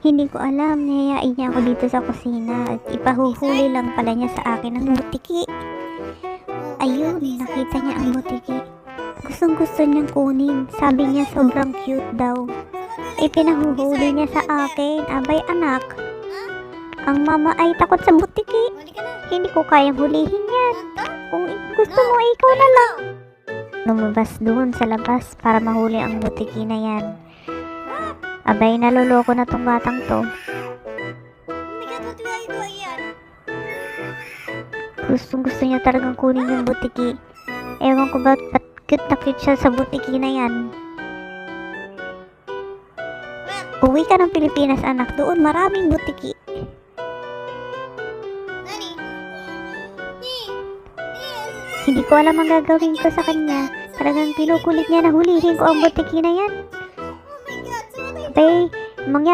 Hindi ko alam, niyayain niya ako dito sa kusina at ipahuhuli lang pala niya sa akin ang butiki. Ayun, nakita niya ang butiki. Gustong gusto niyang kunin. Sabi niya sobrang cute daw. Ay pinahuhuli niya sa akin. Abay anak, ang mama ay takot sa butiki. Hindi ko kayang hulihin yan. Kung gusto mo, ikaw na lang. Lumabas doon sa labas para mahuli ang butiki na yan. Abay, naloloko na tong batang to. Gusto niya talagang kunin yung butiki. Ewan ko ba't cute na cute siya sa butiki na yan. Uwi ka ng Pilipinas anak, doon maraming butiki. Hindi ko alam ang gagawin ko sa kanya. Talagang kinukulit niya na hulihin ko ang butiki na yan. Abay, mangyari